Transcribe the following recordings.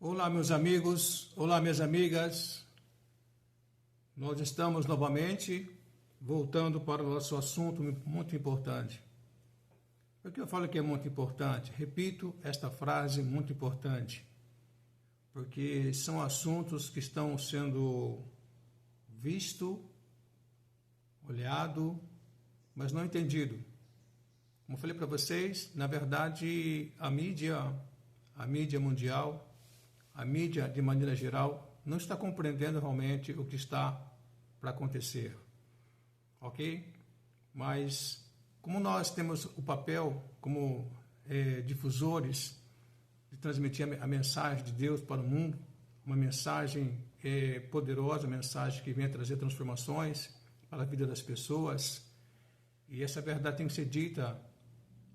Olá, meus amigos, olá, minhas amigas. Nós estamos novamente voltando para o nosso assunto muito importante. Por que eu falo que é muito importante? Repito esta frase muito importante, porque são assuntos que estão sendo visto, olhado, mas não entendido. Como eu falei para vocês, na verdade, a mídia mundial, a mídia de maneira geral, não está compreendendo realmente o que está para acontecer, ok? Mas como nós temos o papel como difusores de transmitir a mensagem de Deus para o mundo, uma mensagem poderosa, uma mensagem que vem trazer transformações para a vida das pessoas, e essa verdade tem que ser dita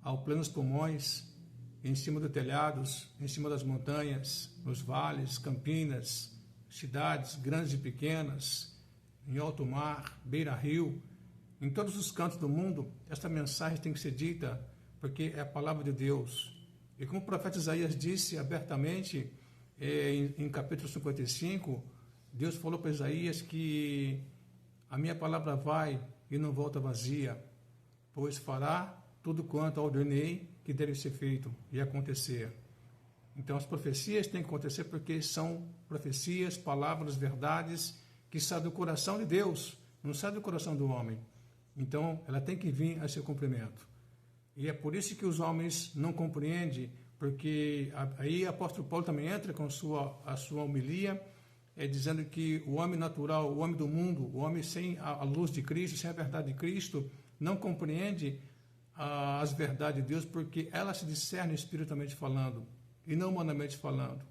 ao plenos pulmões, em cima dos telhados, em cima das montanhas, nos vales, campinas, cidades grandes e pequenas, em alto mar, beira-rio, em todos os cantos do mundo, esta mensagem tem que ser dita, porque é a palavra de Deus. E como o profeta Isaías disse abertamente, em capítulo 55, Deus falou para Isaías que a minha palavra vai e não volta vazia, pois fará tudo quanto ordenei que deve ser feito e acontecer. Então as profecias têm que acontecer porque são profecias, palavras, verdades que saem do coração de Deus, não saem do coração do homem. Então ela tem que vir a seu cumprimento. E é por isso que os homens não compreendem, porque aí o apóstolo Paulo também entra com a sua homilia, dizendo que o homem natural, o homem do mundo, o homem sem a luz de Cristo, sem a verdade de Cristo, não compreende as verdades de Deus, porque ela se discerne espiritualmente falando e não humanamente falando.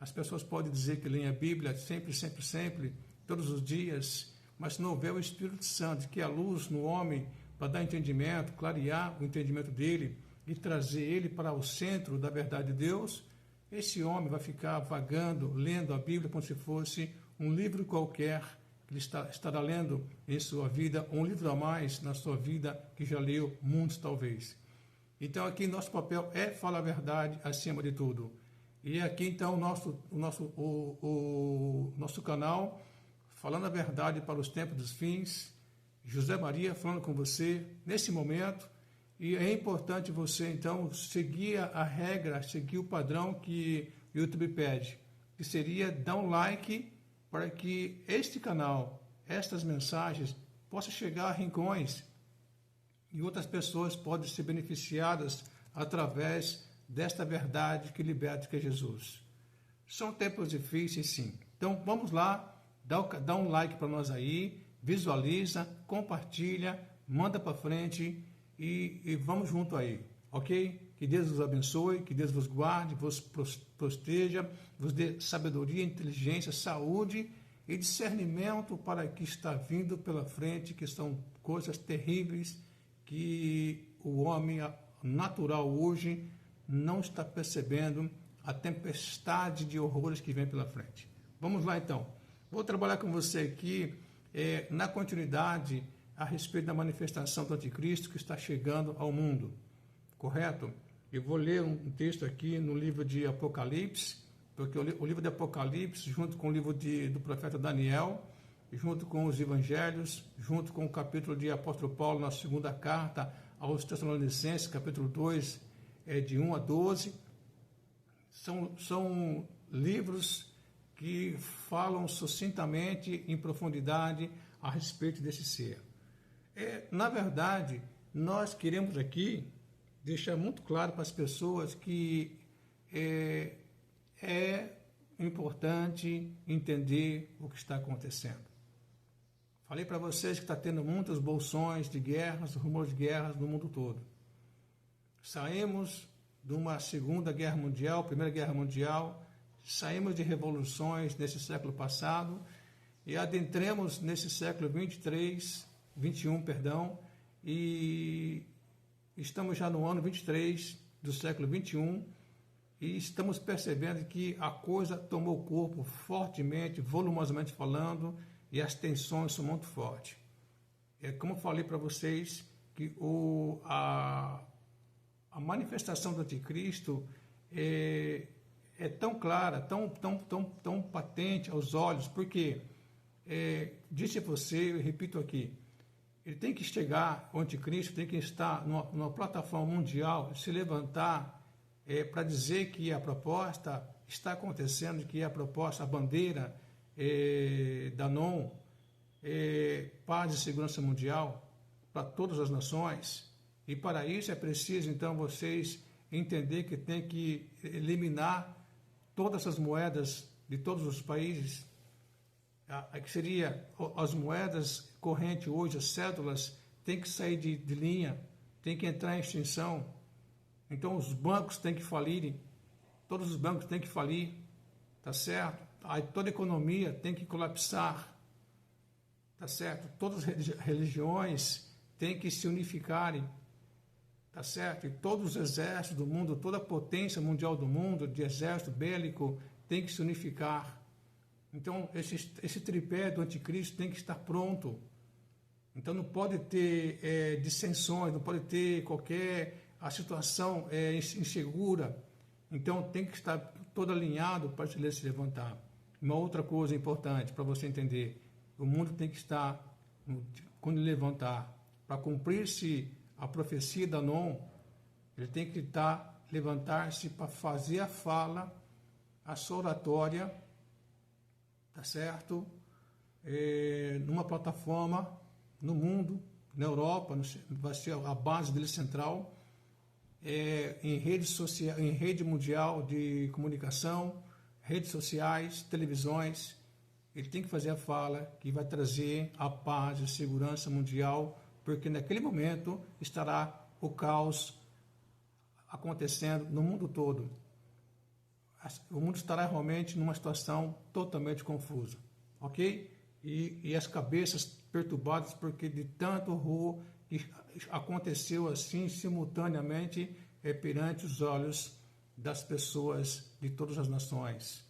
As pessoas podem dizer que leem a Bíblia sempre, todos os dias, mas se não houver o Espírito Santo, que é a luz no homem, para dar entendimento, clarear o entendimento dele e trazer ele para o centro da verdade de Deus, esse homem vai ficar vagando, lendo a Bíblia como se fosse um livro qualquer, que ele estará lendo em sua vida, um livro a mais na sua vida, que já leu muitos talvez. Então aqui nosso papel é falar a verdade acima de tudo. E aqui então o nosso canal, falando a verdade para os tempos dos fins, José Maria falando com você nesse momento, e é importante você então seguir a regra, seguir o padrão que o YouTube pede, que seria dar um like para que este canal, estas mensagens, possam chegar a rincões e outras pessoas podem ser beneficiadas através desta verdade que liberta, que é Jesus. São tempos difíceis, sim. Então, vamos lá, dá um like para nós aí, visualiza, compartilha, manda para frente e vamos junto aí, ok? Que Deus vos abençoe, que Deus vos guarde, vos proteja, vos dê sabedoria, inteligência, saúde e discernimento para o que está vindo pela frente, que são coisas terríveis que o homem natural hoje não está percebendo, a tempestade de horrores que vem pela frente. Vamos lá então. Vou trabalhar com você aqui na continuidade a respeito da manifestação do anticristo que está chegando ao mundo, correto? Eu vou ler um texto aqui no livro de Apocalipse, porque o livro de Apocalipse, junto com o livro do profeta Daniel, junto com os evangelhos, junto com o capítulo de apóstolo Paulo na segunda carta aos Tessalonicenses, capítulo 2, de 1 a 12, são livros que falam sucintamente, em profundidade, a respeito desse ser. Na verdade, nós queremos aqui deixar muito claro para as pessoas que é importante entender o que está acontecendo. Falei para vocês que está tendo muitas bolsões de guerras, rumores de guerras no mundo todo. Saímos de uma Segunda Guerra Mundial, Primeira Guerra Mundial, saímos de revoluções nesse século passado e adentramos nesse século 21, e estamos já no ano 23 do século 21 e estamos percebendo que a coisa tomou corpo fortemente, volumosamente falando, e as tensões são muito fortes. Como eu falei para vocês, que a manifestação do anticristo é tão clara, tão patente aos olhos, porque, disse a você, eu repito aqui, ele tem que chegar, o anticristo tem que estar numa plataforma mundial, se levantar para dizer que a proposta está acontecendo, que a proposta, a bandeira da NON, paz e segurança mundial para todas as nações. E para isso é preciso, então, vocês entender que tem que eliminar todas as moedas de todos os países, que seria as moedas correntes hoje, as cédulas, tem que sair de linha, tem que entrar em extinção. Então, os bancos têm que falirem, todos os bancos têm que falir, tá certo? Aí, toda a economia tem que colapsar, tá certo? Todas as religiões têm que se unificarem, tá certo? E todos os exércitos do mundo, toda a potência mundial do mundo, de exército bélico, tem que se unificar. Então, esse tripé do anticristo tem que estar pronto. Então, não pode ter dissensões, não pode ter a situação insegura. Então, tem que estar todo alinhado para ele se levantar. Uma outra coisa importante para você entender, o mundo tem que estar, quando ele levantar, para cumprir-se a profecia da NON, ele tem que levantar-se para fazer a fala, a sua oratória, tá certo? Numa plataforma no mundo, na Europa, vai ser a base dele central, em rede mundial de comunicação, redes sociais, televisões. Ele tem que fazer a fala que vai trazer a paz e a segurança mundial, porque naquele momento estará o caos acontecendo no mundo todo. O mundo estará realmente numa situação totalmente confusa, ok? E as cabeças perturbadas porque de tanto horror que aconteceu assim simultaneamente perante os olhos das pessoas de todas as nações.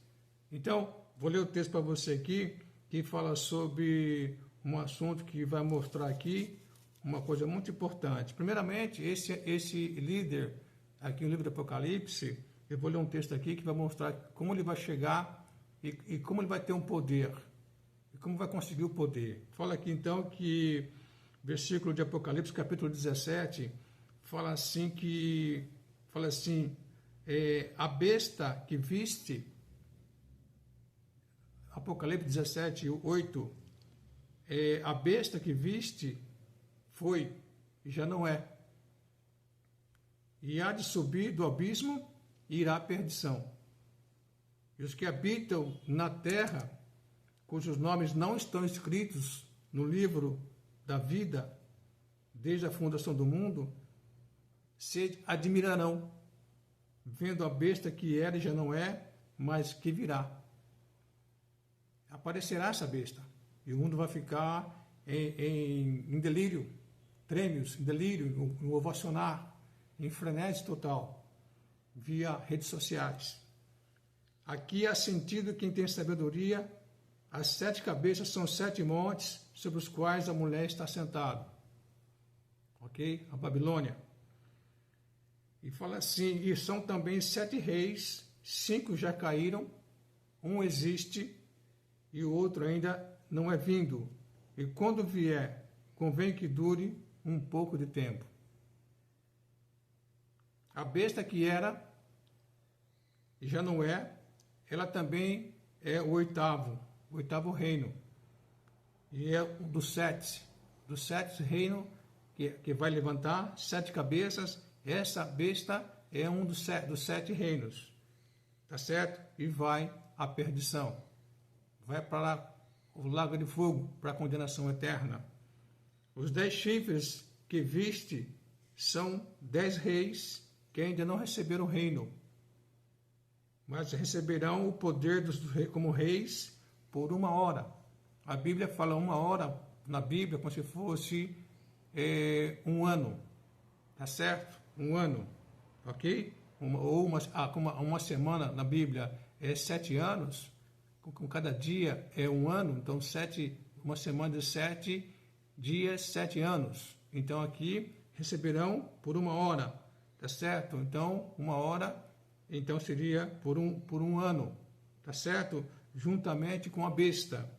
Então, vou ler o texto para você aqui, que fala sobre um assunto que vai mostrar aqui uma coisa muito importante. Primeiramente, esse líder, aqui no livro do Apocalipse, eu vou ler um texto aqui que vai mostrar como ele vai chegar e como ele vai ter um poder, e como vai conseguir o poder. Fala aqui então que, versículo de Apocalipse, capítulo 17, fala assim, a besta que viste, Apocalipse 17, 8, a besta que viste foi e já não é, e há de subir do abismo e irá à perdição. E os que habitam na terra, cujos nomes não estão escritos no livro da vida, desde a fundação do mundo, se admirarão, vendo a besta que era e já não é, mas que virá. Aparecerá essa besta, e o mundo vai ficar em delírio, trêmulos, em delírio, no ovacionar, em frenesi total, via redes sociais. Aqui há sentido quem tem sabedoria. As 7 cabeças são 7 montes sobre os quais a mulher está sentada. Ok? A Babilônia. E fala assim, e são também 7 reis, 5 já caíram, um existe e o outro ainda não é vindo. E quando vier, convém que dure um pouco de tempo. A besta que era e já não é, ela também é o oitavo reino. E é um dos 7 reinos que vai levantar 7 cabeças. Essa besta é um dos 7 reinos, tá certo? E vai à perdição, vai para o lago de fogo, para a condenação eterna. Os 10 chifres que viste são 10 reis que ainda não receberam o reino, mas receberão o poder como reis por 1 hora. A Bíblia fala 1 hora, na Bíblia, como se fosse 1 ano, tá certo? 1 ano, ok? Uma semana na Bíblia é 7 anos, com cada dia é 1 ano, então uma semana de 7 dias, 7 anos. Então aqui receberão por 1 hora, tá certo? Então 1 hora então seria por um ano, tá certo? Juntamente com a besta,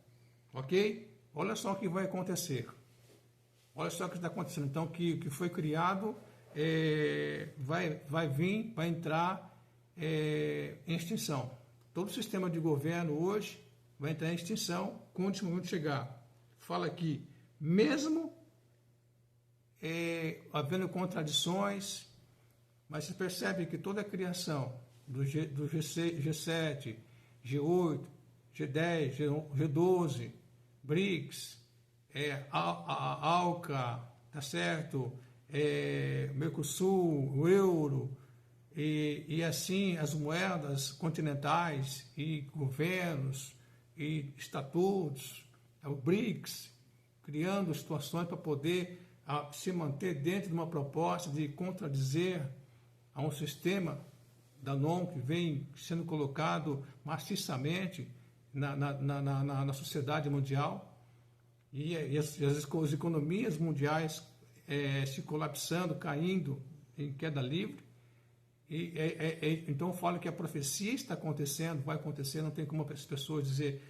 ok? Olha só o que vai acontecer. Olha só o que está acontecendo. Então, o que foi criado vai entrar em extinção. Todo o sistema de governo hoje vai entrar em extinção quando esse momento chegar. Fala aqui, mesmo havendo contradições, mas se percebe que toda a criação do G7, G8, G10, G12, BRICS, a ALCA, tá certo? Mercosul, o euro, e assim as moedas continentais e governos e estatutos, o BRICS, criando situações para poder se manter dentro de uma proposta de contradizer a um sistema da NOM que vem sendo colocado maciçamente na sociedade mundial, e as economias mundiais se colapsando, caindo em queda livre. Então eu falo que a profecia está acontecendo, vai acontecer, não tem como as pessoas dizer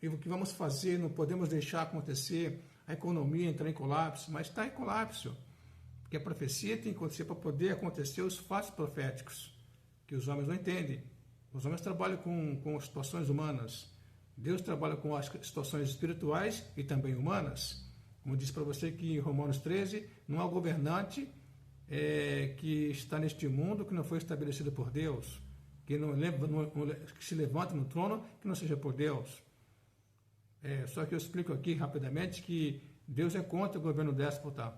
o que vamos fazer, não podemos deixar acontecer, a economia entrar em colapso, mas está em colapso, porque a profecia tem que acontecer para poder acontecer os fatos proféticos, que os homens não entendem. Os homens trabalham com situações humanas, Deus trabalha com as situações espirituais e também humanas. Como disse para você que em Romanos 13, não há governante que está neste mundo que não foi estabelecido por Deus, que se levanta no trono que não seja por Deus. Só que eu explico aqui rapidamente que Deus é contra o governo déspota,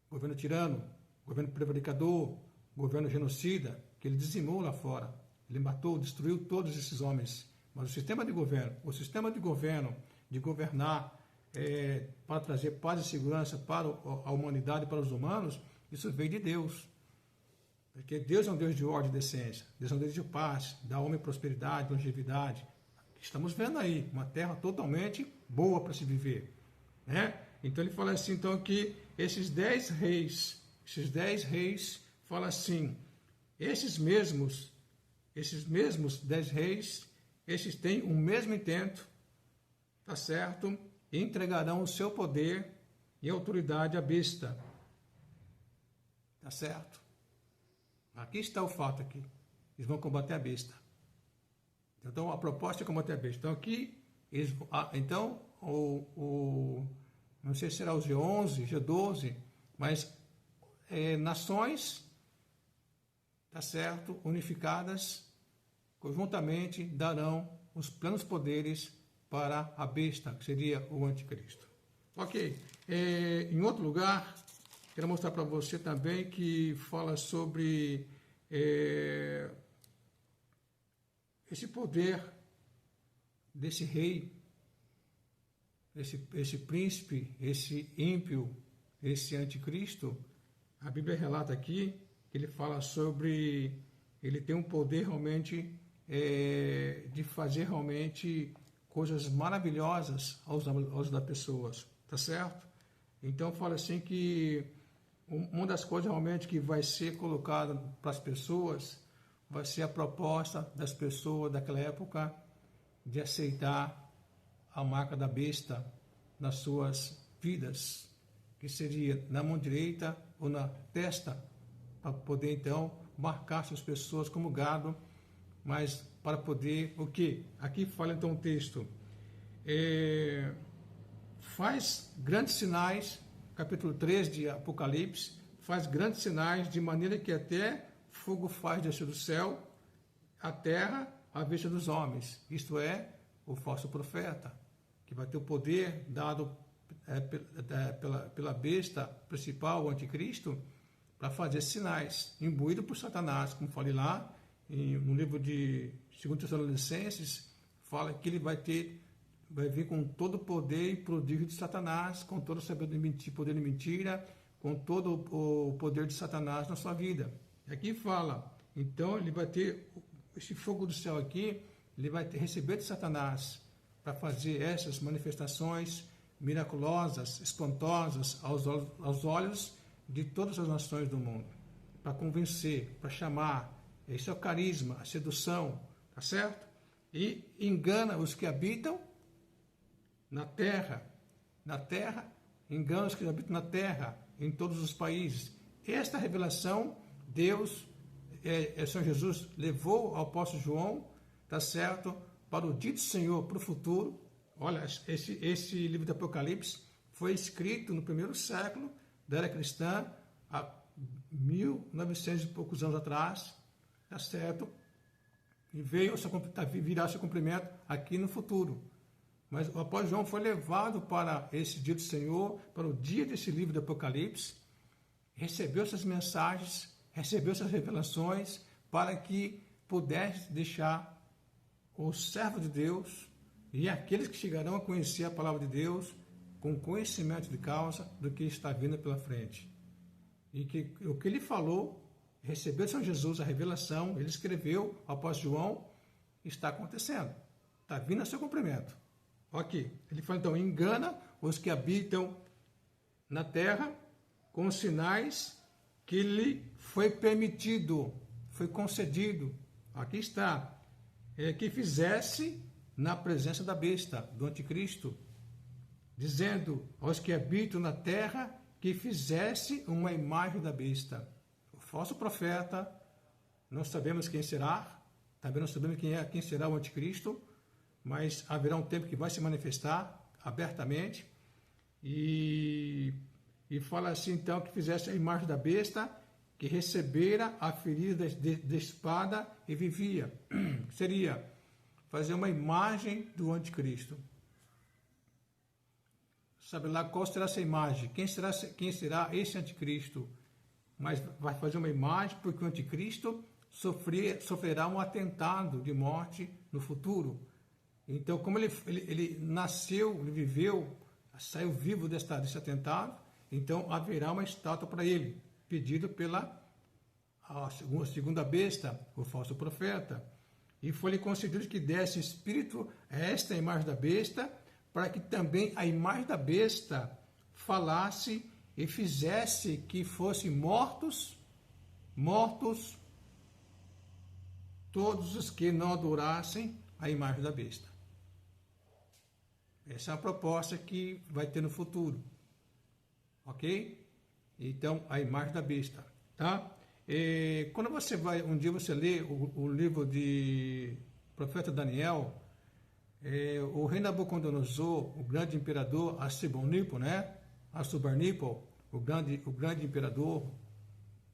governo tirano, governo prevaricador, governo genocida, que ele dizimou lá fora. Ele matou, destruiu todos esses homens. Mas o sistema de governo, de governar para trazer paz e segurança para a humanidade, para os humanos, isso veio de Deus. Porque Deus é um Deus de ordem e decência. Deus é um Deus de paz, dá ao homem prosperidade, longevidade. Estamos vendo aí uma terra totalmente boa para se viver, né? Então ele fala assim, então, que esses 10 reis, fala assim, esses mesmos 10 reis, esses têm o mesmo intento, tá certo? E entregarão o seu poder e autoridade à besta, tá certo? Aqui está o fato aqui, eles vão combater a besta. Então, a proposta é combater a besta. Então, aqui, não sei se será o G11, G12, mas nações, tá certo, unificadas, conjuntamente darão os plenos poderes para a besta, que seria o anticristo. Ok. Em outro lugar, quero mostrar para você também que fala sobre esse poder desse rei, esse príncipe, esse ímpio, esse anticristo. A Bíblia relata aqui que ele fala sobre, ele tem um poder realmente de fazer realmente coisas maravilhosas aos das pessoas, tá certo? Então fala assim que uma das coisas realmente que vai ser colocada para as pessoas vai ser a proposta das pessoas daquela época de aceitar a marca da besta nas suas vidas, que seria na mão direita ou na testa, para poder então marcar suas pessoas como gado, mas para poder o quê? Aqui fala então o texto, faz grandes sinais, capítulo 3 de Apocalipse, faz grandes sinais de maneira que até fogo faz descer do céu, a terra à vista dos homens. Isto é, o falso profeta, que vai ter o poder dado pela besta principal, o anticristo, para fazer sinais, imbuído por Satanás. Como falei lá, no livro de 2 Tessalonicenses, fala que ele vai vir com todo o poder e prodígio de Satanás, com todo o poder de mentira, com todo o poder de Satanás na sua vida. Aqui fala, então ele vai ter esse fogo do céu aqui, ele vai receber de Satanás para fazer essas manifestações miraculosas, espantosas aos olhos de todas as nações do mundo, para convencer, para chamar esse é o carisma, a sedução, tá certo? E engana os que habitam na terra, engana os que habitam na terra, em todos os países. Esta revelação, Deus, São Jesus levou ao apóstolo João, tá certo? Para o dito Senhor, para o futuro. Olha, esse livro do Apocalipse foi escrito no primeiro século da era cristã, há 1900 e poucos anos atrás, tá certo? E virá seu cumprimento aqui no futuro. Mas o apóstolo João foi levado para esse dia do Senhor, para o dia desse livro do Apocalipse, recebeu essas mensagens, recebeu essas revelações, para que pudesse deixar o servo de Deus e aqueles que chegarão a conhecer a palavra de Deus com conhecimento de causa do que está vindo pela frente. E que o que ele falou, recebeu de São Jesus a revelação, ele escreveu, o apóstolo João, está acontecendo. Está vindo a seu cumprimento. Ok. Ele fala, então, engana os que habitam na terra com os sinais que lhe foi permitido, foi concedido. Aqui está. Que fizesse na presença da besta, do anticristo, dizendo aos que habitam na terra que fizesse uma imagem da besta. O falso profeta, não sabemos quem será, também não sabemos quem será o anticristo, mas haverá um tempo que vai se manifestar abertamente, e fala assim, então, que fizesse a imagem da besta, que recebera a ferida de espada e vivia. Seria fazer uma imagem do anticristo. Sabe lá qual será essa imagem? Quem será esse anticristo? Mas vai fazer uma imagem porque o anticristo sofrerá um atentado de morte no futuro. Então, como ele nasceu, ele viveu, saiu vivo desse atentado, então haverá uma estátua para ele, pedido pela segunda besta, o falso profeta. E foi-lhe concedido que desse espírito a esta imagem da besta, para que também a imagem da besta falasse e fizesse que fossem mortos todos os que não adorassem a imagem da besta. Essa é a proposta que vai ter no futuro. Ok? Então, a imagem da besta. Tá? Quando você vai, um dia você lê o livro de profeta Daniel, o rei Nabucodonosor, o grande imperador Assurbanipal, né? Assurbanipal, o grande imperador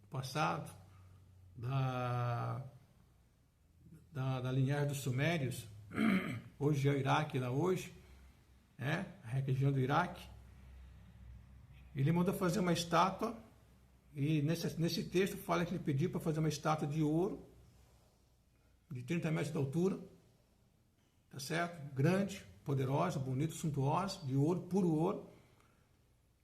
passado da linhagem dos Sumérios, hoje é o Iraque, lá hoje, né? A região do Iraque. Ele mandou fazer uma estátua, e nesse texto fala que ele pediu para fazer uma estátua de ouro, de 30 metros de altura, tá certo? Grande, poderosa, bonita, suntuosa, de ouro, puro ouro,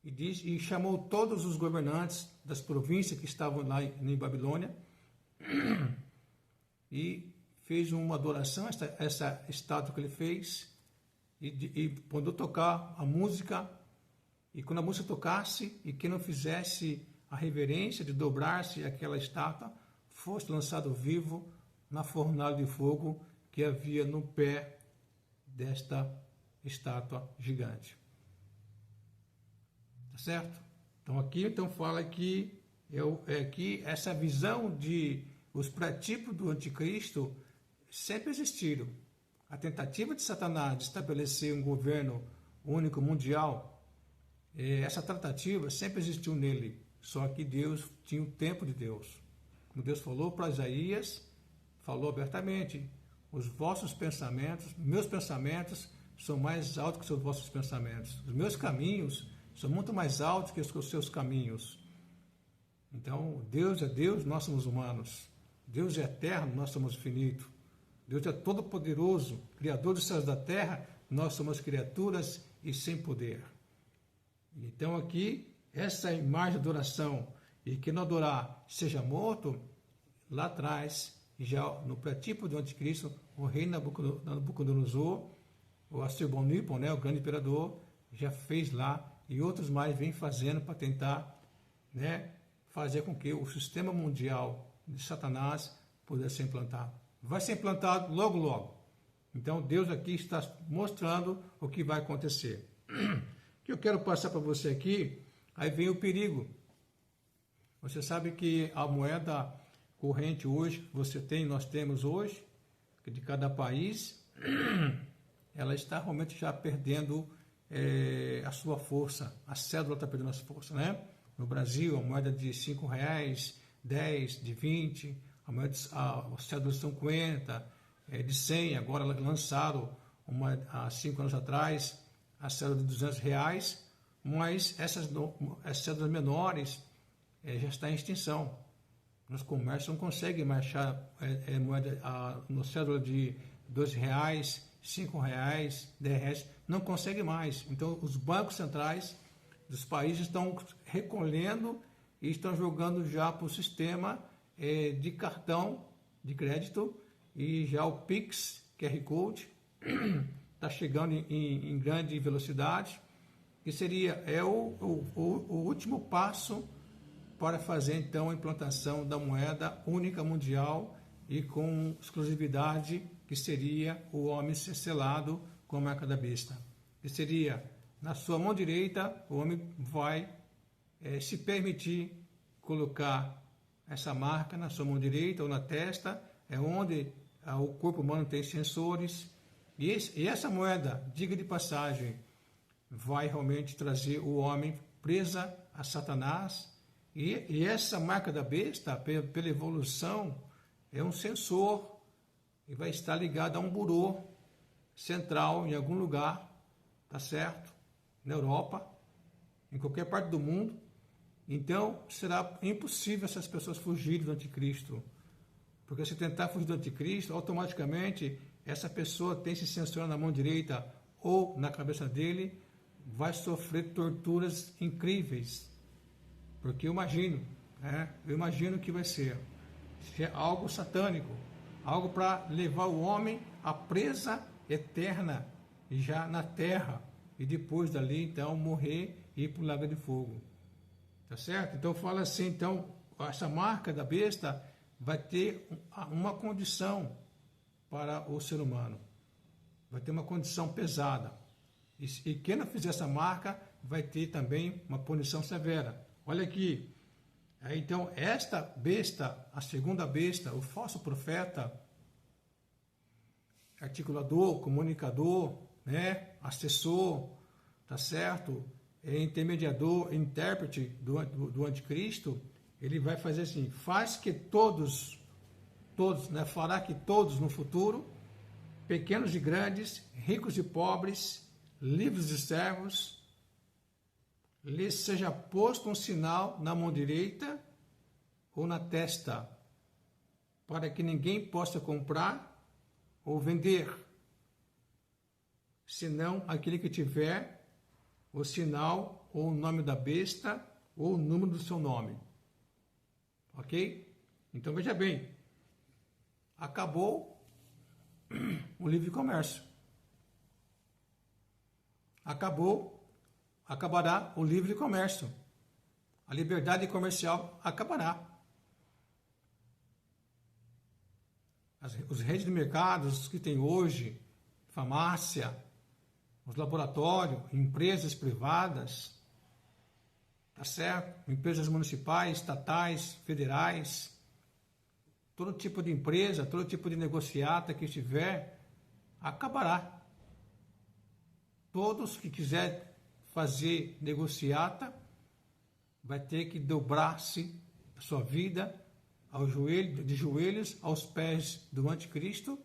e chamou todos os governantes das províncias que estavam lá em Babilônia, e fez uma adoração a essa estátua que ele fez, e mandou tocar a música. E quando a música tocasse, e quem não fizesse a reverência de dobrar-se aquela estátua, fosse lançado vivo na fornalha de fogo que havia no pé desta estátua gigante. Tá certo? Então aqui fala que essa visão de os pré-tipos do anticristo sempre existiram. A tentativa de Satanás de estabelecer um governo único mundial, essa tratativa sempre existiu nele, só que Deus tinha o tempo de Deus. Como Deus falou para Isaías, falou abertamente, os vossos pensamentos, meus pensamentos são mais altos que os vossos pensamentos. Os meus caminhos são muito mais altos que os seus caminhos. Então, Deus é Deus, nós somos humanos. Deus é eterno, nós somos finitos. Deus é todo-poderoso, Criador dos céus e da terra, nós somos criaturas e sem poder. Então aqui, essa imagem de adoração, e que não adorar seja morto, lá atrás, já no pré-tipo do anticristo, o rei Nabucodonosor, o Assurbanipal, né, o grande imperador, já fez lá, e outros mais vêm fazendo para tentar, né, fazer com que o sistema mundial de Satanás poder ser implantado. Vai ser implantado logo, logo. Então, Deus aqui está mostrando o que vai acontecer. O que eu quero passar para você aqui, aí vem o perigo. Você sabe que a moeda corrente hoje, nós temos hoje, de cada país, ela está realmente já perdendo a sua força. A cédula está perdendo a sua força, né? No Brasil, a moeda de R$5, 10, de 20, a cédula de 50, de 100, agora lançaram há 5 anos atrás a cédula de R$200, mas as cédulas menores já estão em extinção. Nos comércios não conseguem mais achar moeda, no cédula de R$2, R$5, R$10, não consegue mais. Então, os bancos centrais dos países estão recolhendo e estão jogando já para o sistema de cartão de crédito, e já o Pix, QR Code, está chegando em grande velocidade, que seria o último passo para fazer então a implantação da moeda única mundial e com exclusividade, que seria o homem ser selado com a marca da besta. Que seria, na sua mão direita, o homem vai se permitir colocar essa marca na sua mão direita ou na testa, é onde o corpo humano tem sensores, e essa moeda, diga de passagem, vai realmente trazer o homem presa a Satanás, e essa marca da besta, pela evolução, é um sensor, e vai estar ligado a um burô central em algum lugar, tá certo? Na Europa, em qualquer parte do mundo. Então, será impossível essas pessoas fugirem do anticristo. Porque se tentar fugir do anticristo, automaticamente essa pessoa tem esse sensor na mão direita ou na cabeça dele, vai sofrer torturas incríveis. Porque eu imagino que vai ser algo satânico, algo para levar o homem à presa eterna, já na terra, e depois dali, então, morrer e ir para o lago de fogo. Tá certo? Então, fala assim, então, essa marca da besta vai ter uma condição para o ser humano. Vai ter uma condição pesada. E quem não fizer essa marca vai ter também uma punição severa. Olha aqui. Então, esta besta, a segunda besta, o falso profeta, articulador, comunicador, né, assessor, tá certo? Intermediador, intérprete do anticristo, ele vai fazer assim, fará que todos, fará que todos no futuro, pequenos e grandes, ricos e pobres, livres e servos, lhes seja posto um sinal na mão direita ou na testa, para que ninguém possa comprar ou vender, senão aquele que tiver o sinal ou o nome da besta ou o número do seu nome. Ok? Então veja bem, acabou o livre comércio. Acabará o livre comércio. A liberdade comercial acabará. Os redes de mercados que tem hoje, farmácia, os laboratórios, empresas privadas, tá certo? Empresas municipais, estatais, federais, todo tipo de empresa, todo tipo de negociata que estiver, acabará. Todos que quiserem fazer negociata vai ter que dobrar-se a sua vida de joelhos aos pés do anticristo,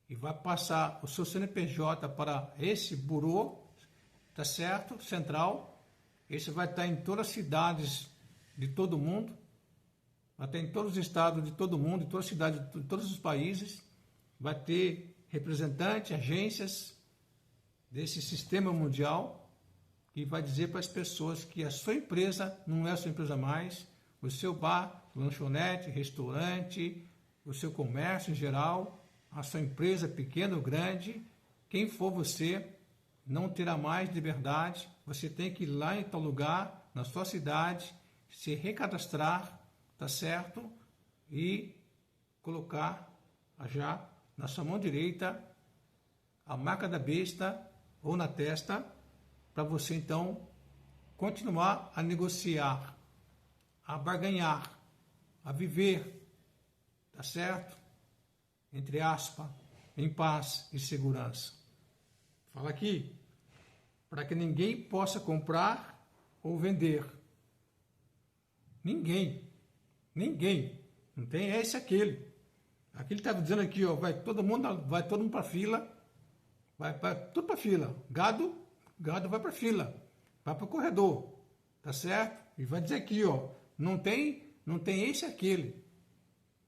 e vai passar o seu CNPJ para esse burô, tá certo? Central. Esse vai estar em todas as cidades de todo mundo, vai estar em todos os estados de todo mundo, em todas as cidades de todos os países, vai ter representantes, agências desse sistema mundial, que vai dizer para as pessoas que a sua empresa não é a sua empresa mais, o seu bar, lanchonete, restaurante, o seu comércio em geral, a sua empresa pequena ou grande, quem for você, não terá mais liberdade. Você tem que ir lá em tal lugar, na sua cidade, se recadastrar, tá certo? E colocar já na sua mão direita a marca da besta ou na testa, para você então continuar a negociar, a barganhar, a viver, tá certo? Entre aspas, em paz e segurança. Fala aqui, para que ninguém possa comprar ou vender. Ninguém. Não tem esse aquele. Aqui ele estava dizendo aqui, ó, vai todo mundo para a fila, vai tudo para a fila. Gado vai para a fila, vai para o corredor, tá certo? E vai dizer aqui, ó, não tem esse aquele.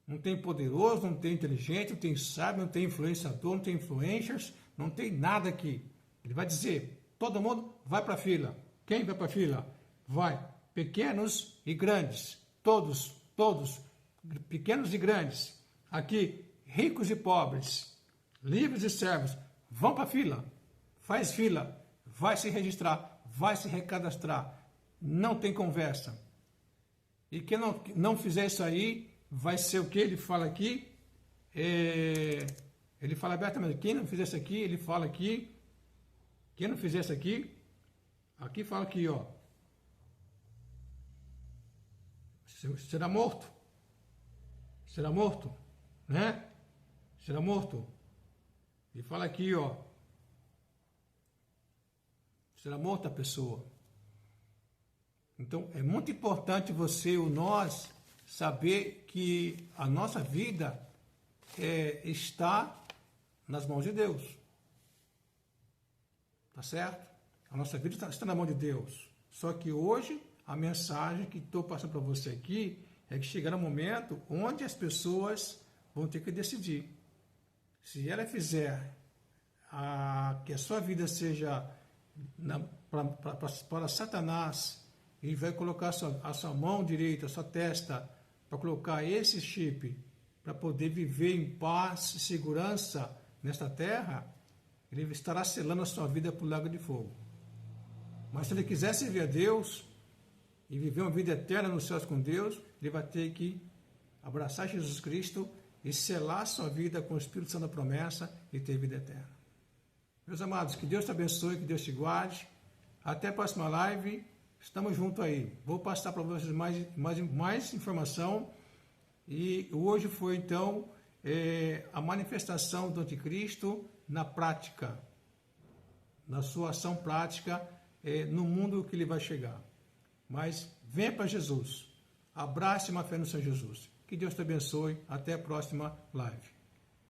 Não tem poderoso, não tem inteligente, não tem sábio, não tem influenciador, não tem influencers, não tem nada aqui. Ele vai dizer, todo mundo vai para a fila. Quem vai para a fila? Vai, pequenos e grandes, todos, pequenos e grandes. Aqui, ricos e pobres, livres e servos, vão para a fila. Faz fila, vai se registrar, vai se recadastrar. Não tem conversa. E quem não fizer isso aí, vai ser o que ele fala aqui, ele fala abertamente, quem não fizer isso aqui, ele fala aqui, quem não fizer isso aqui fala aqui, ó, será morto, né? Será morto. E fala aqui, ó, será morta a pessoa. Então, é muito importante você, nós, saber que a nossa vida está nas mãos de Deus. Tá certo? A nossa vida está na mão de Deus. Só que hoje, a mensagem que estou passando para você aqui é que chegará um momento onde as pessoas vão ter que decidir. Se ela fizer que a sua vida seja para Satanás, e vai colocar a sua mão direita, a sua testa, para colocar esse chip, para poder viver em paz e segurança nesta terra, ele estará selando a sua vida para o lago de fogo. Mas se ele quiser servir a Deus e viver uma vida eterna nos céus com Deus, ele vai ter que abraçar Jesus Cristo e selar a sua vida com o Espírito Santo da promessa e ter vida eterna. Meus amados, que Deus te abençoe, que Deus te guarde. Até a próxima live. Estamos juntos aí. Vou passar para vocês mais informação. E hoje foi, então, a manifestação do anticristo na prática, na sua ação prática, no mundo que ele vai chegar. Mas venha para Jesus. Abrace uma fé no Senhor Jesus. Que Deus te abençoe. Até a próxima live.